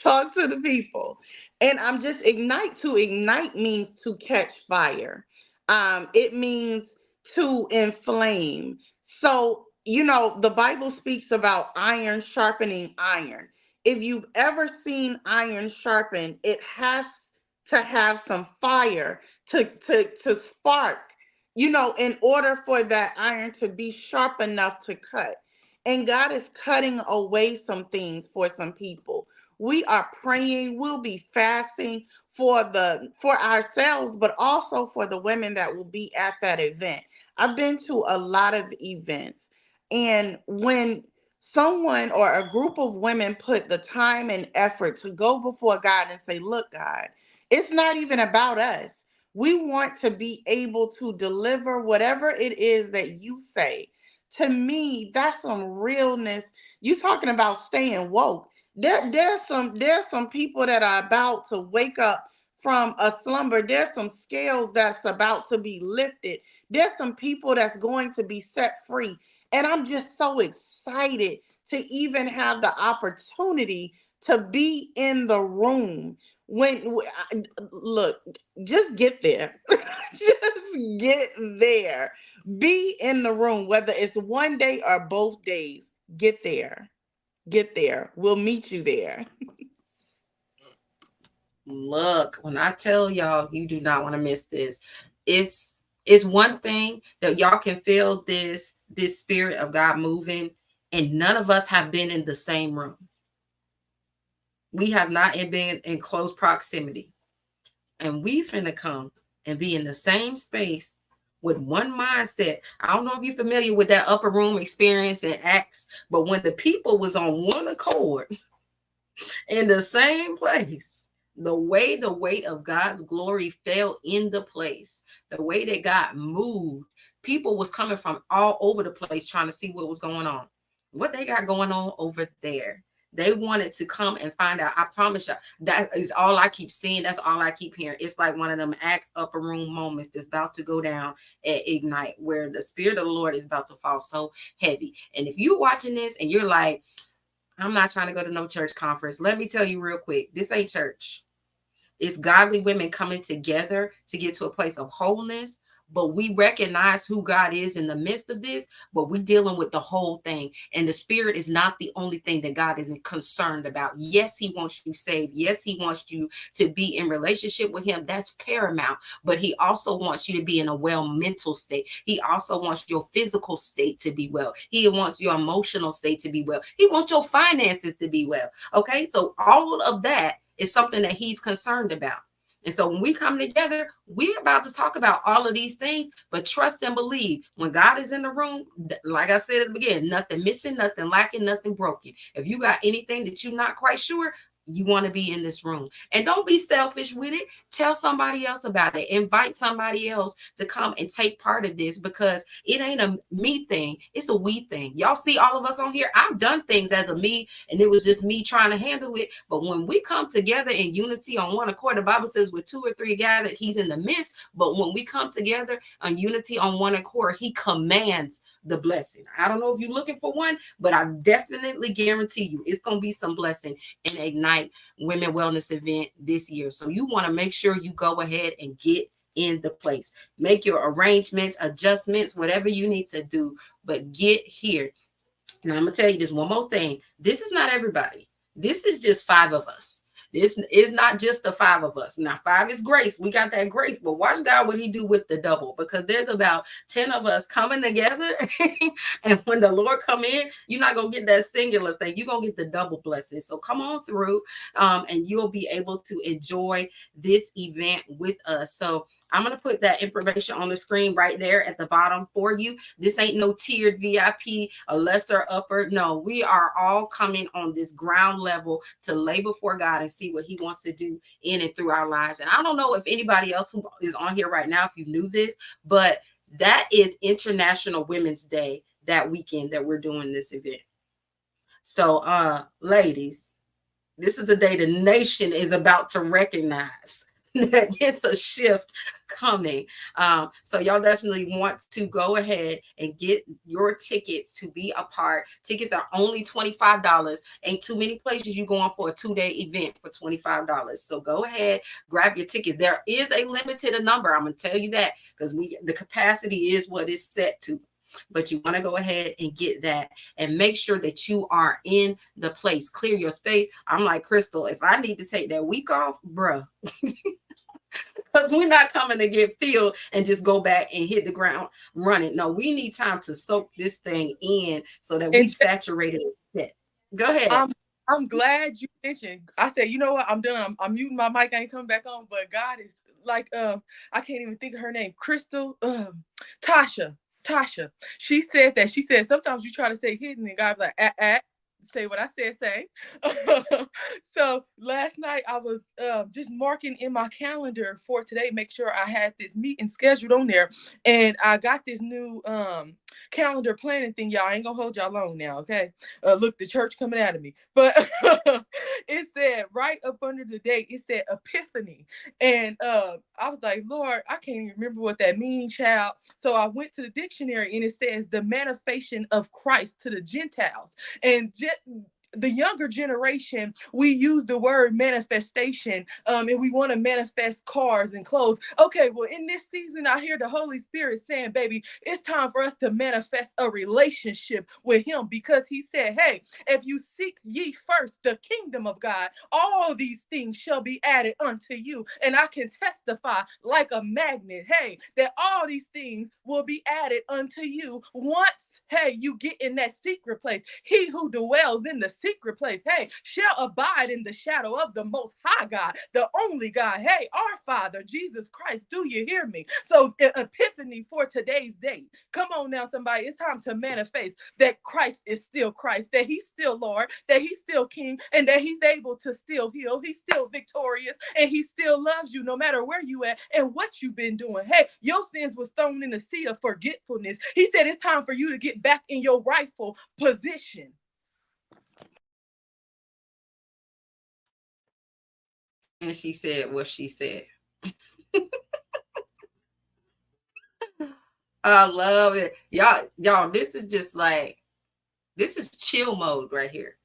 talk to the people. And I'm just ignite. To ignite means to catch fire. It means to inflame. So, the Bible speaks about iron sharpening iron. If you've ever seen iron sharpen, it has to have some fire to spark, in order for that iron to be sharp enough to cut. And God is cutting away some things for some people. We are praying, we'll be fasting for ourselves, but also for the women that will be at that event. I've been to a lot of events, and when someone or a group of women put the time and effort to go before God and say, look, God, it's not even about us. We want to be able to deliver whatever it is that you say. To me, that's some realness. You talking about staying woke. There's some people that are about to wake up from a slumber. There's some scales that's about to be lifted. There's some people that's going to be set free. And I'm just so excited to even have the opportunity to be in the room. Look, just get there. Just get there. Be in the room, whether it's one day or both days. Get there. Get there. We'll meet you there. Look, when I tell y'all, you do not want to miss this. It's it's one thing that y'all can feel this spirit of God moving, and none of us have been in the same room. We have not been in close proximity, and we finna come and be in the same space with one mindset. I don't know if you're familiar with that upper room experience in Acts, but when the people was on one accord in the same place, the way the weight of God's glory fell in the place, the way that God moved, people was coming from all over the place trying to see what was going on, what they got going on over there. They wanted to come and find out. I promise you, that is all I keep seeing. That's all I keep hearing. It's like one of them Acts upper room moments that's about to go down at Ignite, where the Spirit of the Lord is about to fall so heavy. And if you're watching this and you're like, I'm not trying to go to no church conference. Let me tell you real quick, this ain't church. It's godly women coming together to get to a place of wholeness. But we recognize who God is in the midst of this, but we're dealing with the whole thing. And the spirit is not the only thing that God isn't concerned about. Yes, he wants you saved. Yes, he wants you to be in relationship with him. That's paramount. But he also wants you to be in a well mental state. He also wants your physical state to be well. He wants your emotional state to be well. He wants your finances to be well. Okay. So all of that is something that he's concerned about. And so when we come together, we're about to talk about all of these things, but trust and believe when God is in the room, like I said at the beginning, nothing missing, nothing lacking, nothing broken. If you got anything that you're not quite sure, you want to be in this room. And don't be selfish with it. Tell somebody else about it. Invite somebody else to come and take part of this, because it ain't a me thing. It's a we thing. Y'all see all of us on here. I've done things as a me, and it was just me trying to handle it. But when we come together in unity on one accord, the Bible says with two or three gathered, he's in the midst. But when we come together on unity on one accord, he commands the blessing. I don't know if you're looking for one, but I definitely guarantee you it's going to be some blessing in Ignite Women Wellness event this year. So you want to make sure you go ahead and get in the place. Make your arrangements, adjustments, whatever you need to do, but get here. Now I'm gonna tell you this one more thing. This is not everybody. This is just five of us. This is not just the five of us. Now, five is grace. We got that grace, but watch God what he do with the double, because there's about 10 of us coming together. And when the Lord come in, you're not going to get that singular thing. You're going to get the double blessing. So come on through, and you'll be able to enjoy this event with us. So I'm going to put that information on the screen right there at the bottom for you. This ain't no tiered VIP, a lesser upper. No, we are all coming on this ground level to lay before God and see what he wants to do in and through our lives. And I don't know if anybody else who is on here right now, if you knew this, but that is International Women's Day that weekend that we're doing this event. So, ladies, this is a day the nation is about to recognize that it's a shift coming. So y'all definitely want to go ahead and get your tickets to be a part. Tickets are only $25. Ain't too many places you going for a 2-day event for $25. So go ahead, grab your tickets. There is a limited number. I'm gonna tell you that because the capacity is what is set to. But you want to go ahead and get that and make sure that you are in the place. Clear your space. I'm like Crystal, if I need to take that week off, bruh, because we're not coming to get filled and just go back and hit the ground running. No, we need time to soak this thing in so that we And saturate it and set. Go ahead. I'm I'm glad you mentioned. I said, you know what? I'm done. I'm muting my mic. I ain't coming back on. But God is like, I can't even think of her name. Crystal, Tasha. Tasha. She said that. She said sometimes you try to say hidden and God be like, say what I said, say. So last night I was just marking in my calendar for today, make sure I had this meeting scheduled on there. And I got this new calendar planning thing, y'all. I ain't gonna hold y'all long now, okay? Look, the church coming out of me. But it said right up under the date, it said Epiphany. And I was like, Lord, I can't even remember what that means, child. So I went to the dictionary and it says the manifestation of Christ to the Gentiles. And the younger generation, we use the word manifestation, and we want to manifest cars and clothes. Okay, well, in this season, I hear the Holy Spirit saying, baby, it's time for us to manifest a relationship with him, because he said, hey, if you seek ye first the kingdom of God, all these things shall be added unto you. And I can testify like a magnet, hey, that all these things will be added unto you once, hey, you get in that secret place. He who dwells in the secret place, hey, shall abide in the shadow of the Most High God, the only God. Hey, our Father, Jesus Christ, do you hear me? So, epiphany for today's date. Come on now, somebody. It's time to manifest that Christ is still Christ, that he's still Lord, that he's still King, and that he's able to still heal. He's still victorious, and he still loves you no matter where you at and what you've been doing. Hey, your sins was thrown in the sea of forgetfulness. He said it's time for you to get back in your rightful position. And she said what she said. I love it. Y'all, this is just like, this is chill mode right here.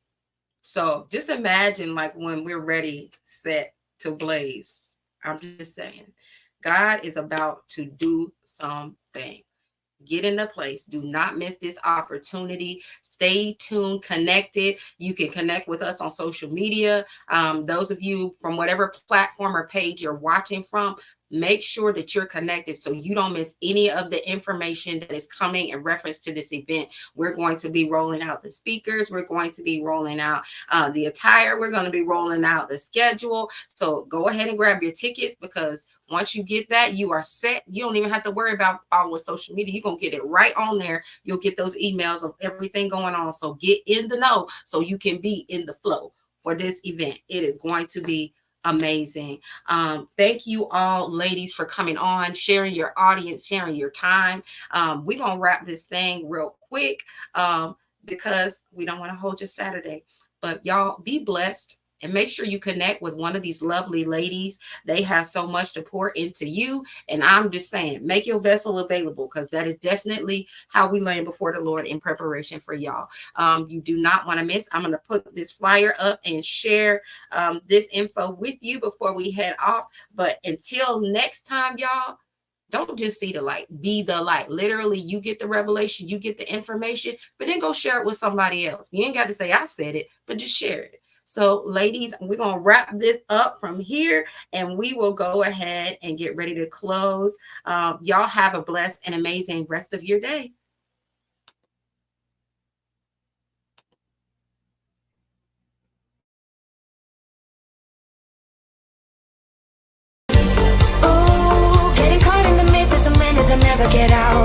So just imagine like when we're ready, set to blaze. I'm just saying, God is about to do something. Get in the place. Do not miss this opportunity. Stay tuned, connected. You can connect with us on social media. Those of you from whatever platform or page you're watching from, make sure that you're connected so you don't miss any of the information that is coming in reference to this event. We're going to be rolling out the speakers. We're going to be rolling out the attire. We're going to be rolling out the schedule. So go ahead and grab your tickets, because once you get that, you are set. You don't even have to worry about all the social media. You're going to get it right on there. You'll get those emails of everything going on. So get in the know so you can be in the flow for this event. It is going to be amazing. Thank you all, ladies, for coming on, sharing your audience, sharing your time. We're going to wrap this thing real quick because we don't want to hold you Saturday. But y'all be blessed. And make sure you connect with one of these lovely ladies. They have so much to pour into you. And I'm just saying, make your vessel available, because that is definitely how we land before the Lord in preparation for y'all. You do not want to miss. I'm going to put this flyer up and share this info with you before we head off. But until next time, y'all, don't just see the light, be the light. Literally, you get the revelation, you get the information, but then go share it with somebody else. You ain't got to say, I said it, but just share it. So, ladies, we're going to wrap this up from here, and we will go ahead and get ready to close. Y'all have a blessed and amazing rest of your day. Getting caught in the maze of a minute that never get out.